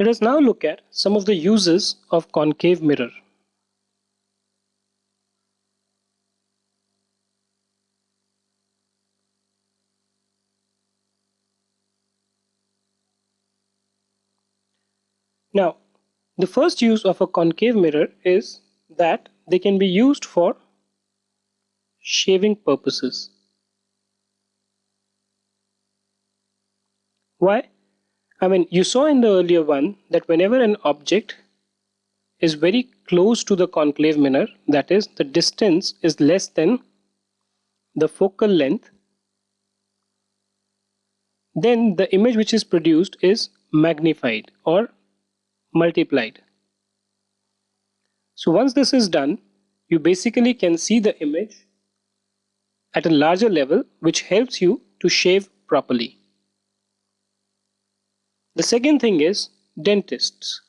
Let us now look at some of the uses of concave mirror. Now, the first use of a concave mirror is that they can be used for shaving purposes. Why? You saw in the earlier one that whenever an object is very close to the concave mirror, that is, the distance is less than the focal length, then the image which is produced is magnified or multiplied. So once this is done, you basically can see the image at a larger level, which helps you to shave properly. The second thing is dentists.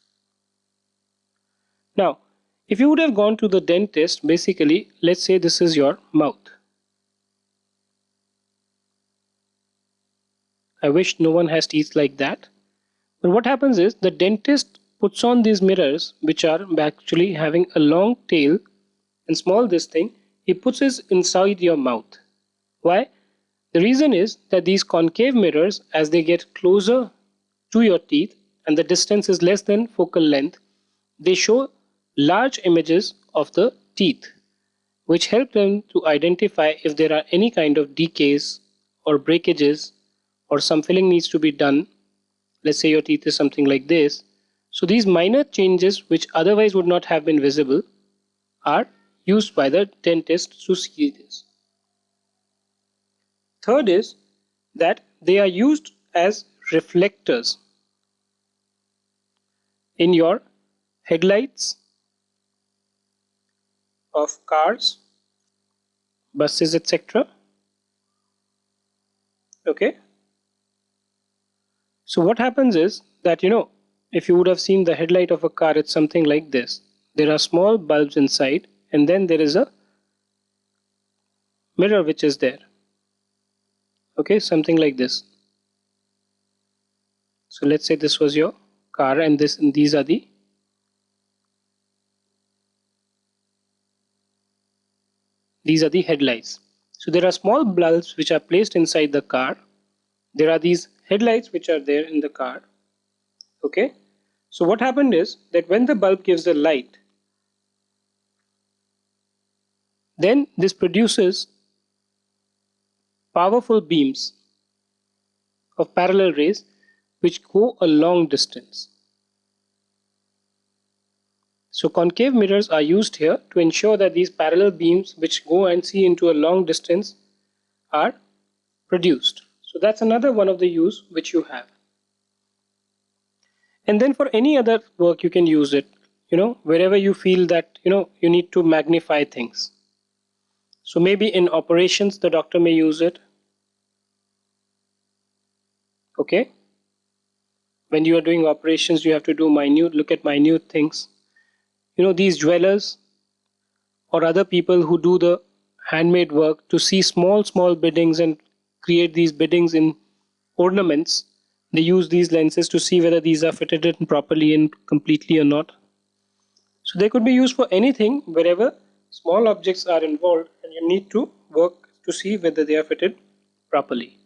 Now, if you would have gone to the dentist, basically, let's say this is your mouth. I wish no one has teeth like that. But what happens is the dentist puts on these mirrors, which are actually having a long tail and small this thing, he puts it inside your mouth. Why? The reason is that these concave mirrors, as they get closer to your teeth and the distance is less than focal length, they show large images of the teeth, which help them to identify if there are any kind of decays or breakages or some filling needs to be done. Let's say your teeth is something like this. So these minor changes which otherwise would not have been visible are used by the dentist to see this. Third is that they are used as reflectors in your headlights of cars, buses, etc. Okay. So what happens is that, if you would have seen the headlight of a car, it's something like this. There are small bulbs inside and then there is a mirror which is there. Okay, something like this. So let's say this was your car and these are the headlights. So there are small bulbs which are placed inside the car. There are these headlights which are there in the car. Okay, so what happened is that when the bulb gives the light, then this produces powerful beams of parallel rays which go a long distance. So concave mirrors are used here to ensure that these parallel beams which go and see into a long distance are produced. So that's another one of the use which you have. And then for any other work you can use it, wherever you feel that, you need to magnify things. So maybe in operations the doctor may use it. Okay. When you are doing operations, you have to do look at minute things. These jewelers or other people who do the handmade work to see small biddings and create these biddings in ornaments, they use these lenses to see whether these are fitted in properly and completely or not. So they could be used for anything wherever small objects are involved and you need to work to see whether they are fitted properly.